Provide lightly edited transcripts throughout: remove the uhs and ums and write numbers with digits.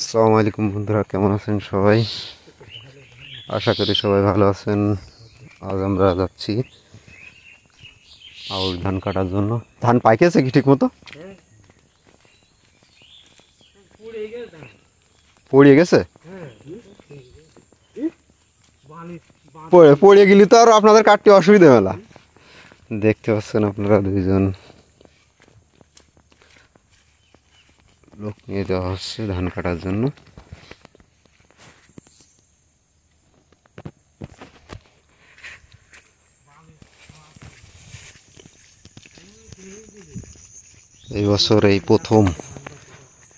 আসসালামু আলাইকুম বন্ধুরা, কেমন আছেন সবাই? আশা করি সবাই ভালো আছেন। আজ আমরা যাচ্ছি আউশ ধান কাটার জন্য। ধান পাইকেছে কি ঠিক মতো? পড়িয়ে গেছে? পড়ে গেলে তো আর আপনাদের কাটতে অসুবিধা মেলা। দেখতে পাচ্ছেন আপনারা দুইজন লোক নিয়ে যাওয়া হচ্ছে ধান কাটার জন্য। এই বছর এই প্রথম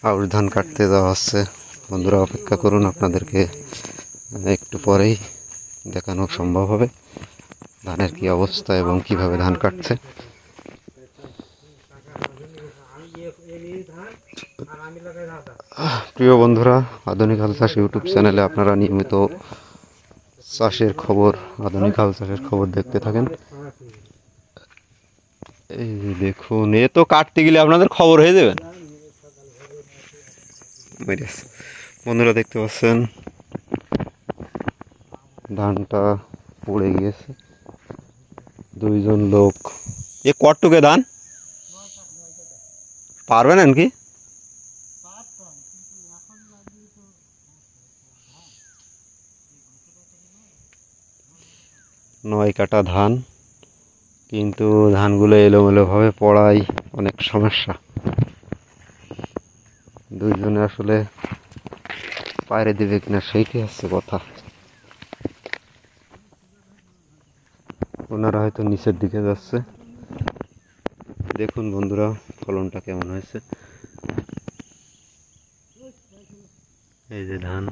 আউশ ধান কাটতে যাওয়া হচ্ছে। বন্ধুরা অপেক্ষা করুন, আপনাদেরকে একটু পরেই দেখানো সম্ভব হবে ধানের কি অবস্থা এবং কিভাবে ধান কাটছে। প্রিয় বন্ধুরা, আধুনিক হাল চাষ ইউটিউব চ্যানেলে আপনারা নিয়মিত চাষের খবর, আধুনিক হাল চাষের খবর দেখতে থাকেন। এই দেখুন, এ তো কাটতে গেলে আপনাদের খবর হয়ে যাবে। বন্ধুরা দেখতে পাচ্ছেন ধানটা পড়ে গিয়েছে। দুইজন লোক, এ কটটুকে ধান পারবেন কি? 9 কাটা ধান, কিন্তু ধানগুলো এলোমেলোভাবে পড়ায় অনেক সমস্যা। দুইজনে আসলে পায়রে দেবে কিনা সেইটাই হচ্ছে কথা। ওনারা হয়তো নিচের দিকে যাচ্ছে। দেখুন বন্ধুরা, ফলনটা কেমন হয়েছে। এই যে ধান,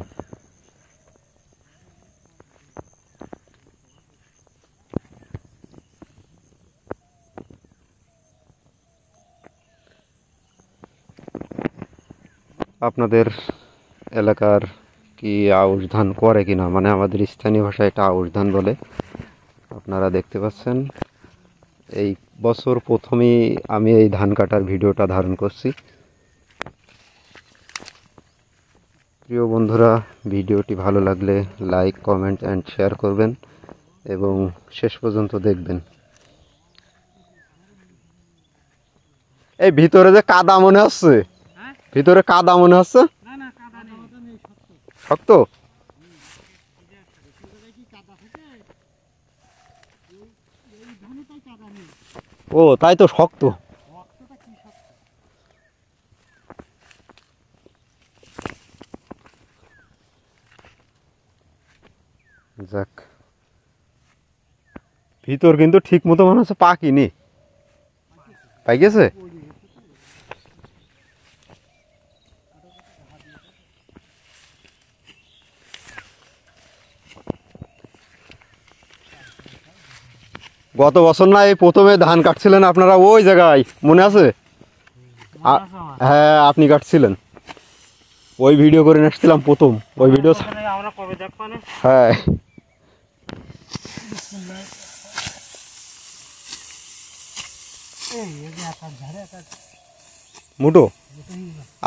আপনাদের এলাকার কি আউশ ধান করে কিনা, মানে আমাদের স্থানীয় ভাষায় এটা আউশ ধান বলে। আপনারা দেখতে পাচ্ছেন এই বছর প্রথমেই আমি এই ধান কাটার ভিডিওটা ধারণ করছি। প্রিয় বন্ধুরা, ভিডিওটি ভালো লাগলে লাইক, কমেন্ট অ্যান্ড শেয়ার করবেন এবং শেষ পর্যন্ত দেখবেন। এই ভিতরে যে কাদা মনে হচ্ছে, ভিতরে কাদা মনে হচ্ছে, শক্ত। ও তাই তো, শক্ত। যাক, ভিতর কিন্তু ঠিক মতো মনে হচ্ছে পাকিনি, পাই গেছে। গত বছর না এই প্রথমে ধান কাটছিলেন আপনারা ওই জায়গায়, মনে আছে? হ্যাঁ, আপনি কাটছিলেন, ওই ভিডিও করে আসছিলাম প্রথম ওই ভিডিও। হ্যাঁ, মুটো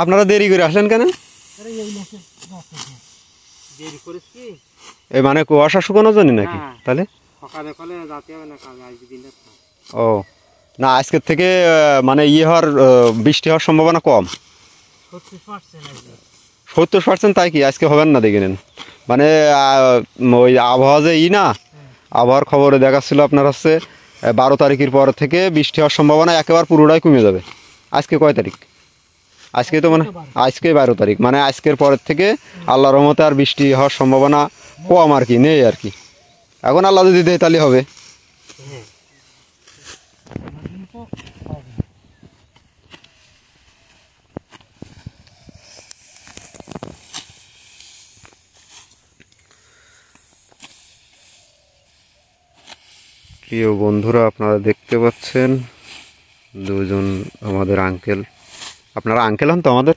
আপনারা দেরি করে আসলেন কেন? এই মানে কুয়াশা শুকানোর জন্য নাকি? তাহলে ও না, আজকের থেকে মানে হওয়ার বৃষ্টি হওয়ার সম্ভাবনা কম, 70%। তাই কি আজকে হবেন না দেখে নেন, মানে ওই আবহাওয়া যে না, আবহাওয়ার খবরে দেখাচ্ছিল আপনার হচ্ছে 12 তারিখের পর থেকে বৃষ্টি হওয়ার সম্ভাবনা একেবারে পুরোটাই কমে যাবে। আজকে কয় তারিখ? আজকে তো মানে আজকে 12 তারিখ, মানে আজকের পরের থেকে আল্লাহর রহমতে আর বৃষ্টি হওয়ার সম্ভাবনা কম আর কি, নেই আর কি। এখন আল্লাহ যদি দেয় তাহলে হবে। প্রিয় বন্ধুরা, আপনারা দেখতে পাচ্ছেন দুজন আমাদের আঙ্কেল। আপনারা আঙ্কেল হন তো আমাদের?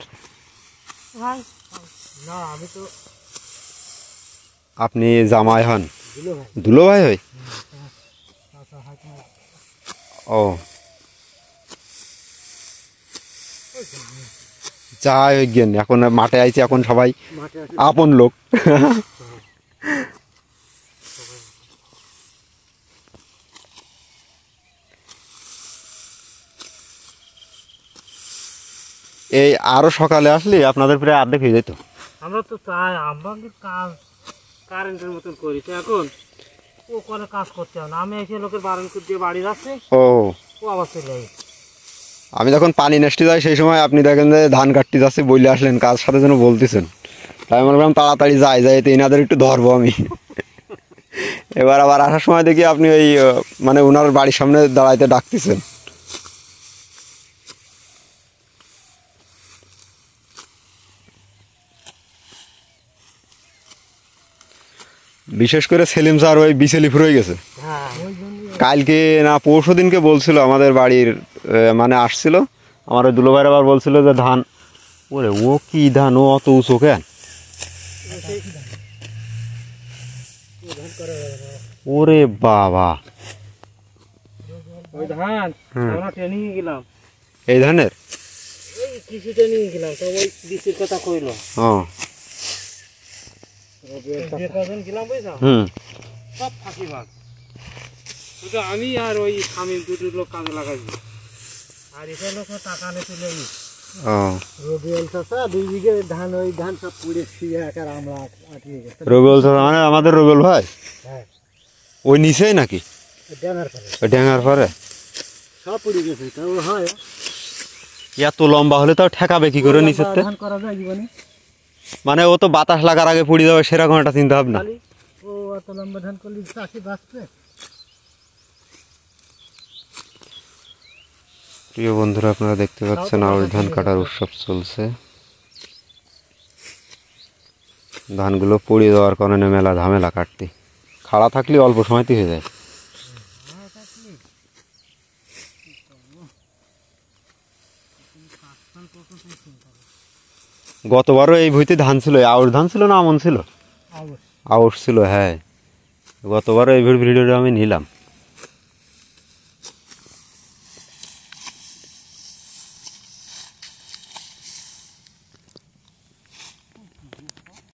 আপনি জামাই হন? দুলো ভাই হয়। ও যাই হোক জ্ঞান, এখন মাঠে আইছি, এখন সবাই মাঠে আছে আপন লোক। এই আরো সকালে আসলে আপনাদের প্রায় অর্ধেক হয়ে যেত। আমরা তো চাই আমাকে কাজ কারেন্টের মতন করি তো এখন ও করে কাজ করতে হবে না, আমি এসে লোকের বারণ করে দিয়ে বাড়ি যাচ্ছে ও ও আবার চলে যাই। আমি যখন পানি নেসতে যাই সেই সময় আপনি দেখেন যে ধান কাটতে যাচ্ছে, বলে আসলেন কাজ সাথে যেন বলতেছেন, তাই মনে করলাম তাড়াতাড়ি যাই তো এনাদের একটু ধরবো আমি। এবার আবার আসার সময় দেখি আপনি ওই মানে ওনার বাড়ির সামনে দাঁড়াইতে ডাকতেছেন। বিশেষ করে সেলিম স্যার ওই বিচেলি ফুরে গেছে। হ্যাঁ ওই জন্য কালকে না পরশু দিনকে বলছিল আমাদের বাড়ির মানে আসছিল আমার ওই দুলোভাইয়ের, আবার বলছিল যে ধান, ওরে ও কি ধান, ও অত উঁচু কেন, ওরে বাবা ওই ধান আমরা ট্রেনিং গেলাম, এই ধানের ওই কৃষি ট্রেনিং গেলাম তো ওই বীজের কথা কইলো। ও যে কজন গেলাম বুঝছো হুম সব ফাঁকিবাজ, শুধু আমি আর ওই স্বামী দুটো লোক কাজে লাগাইছি, আর এটা লোক টাকা নিয়ে চলে গেছে। ও রবিউল চাচা 2 বিঘে ধান, ওই ধান সব পুড়ে ছিঁড়ে একার আমরা আটকে গেছে। রবিউল স্যার মানে আমাদের রবিউল ভাই, হ্যাঁ ওই নিচেই নাকি ড্যাঙার পরে ওই ড্যাঙার পরে সব পুড়ে গেছে, তাও হয় এত লম্বা হলে তাও ঠেকাবে কি করে নিচের তে? ধান করা যায় জীবনে, মানে ও তো বাতাস লাগার আগে পড়ে যাবে সেরকম একটা চিন্তা ভাবনা। খালি ও অত লম্বা ধান করলে চাষি বাঁচবে। প্রিয় বন্ধুরা, আপনারা দেখতে পাচ্ছেন আউশ ধান কাটার উৎসব চলছে। ধানগুলো পড়ে যাওয়ার কারণে মেলা ঝামেলা কাটতে, খাড়া থাকলে অল্প সময়তে হয়ে যায়। গতবারও এই ভুঁইতে ধান ছিল, আউশ ধান ছিল না আমন ছিল, আউশ ছিল, হ্যাঁ গতবারও এই ভিডিওটা আমি নিলাম।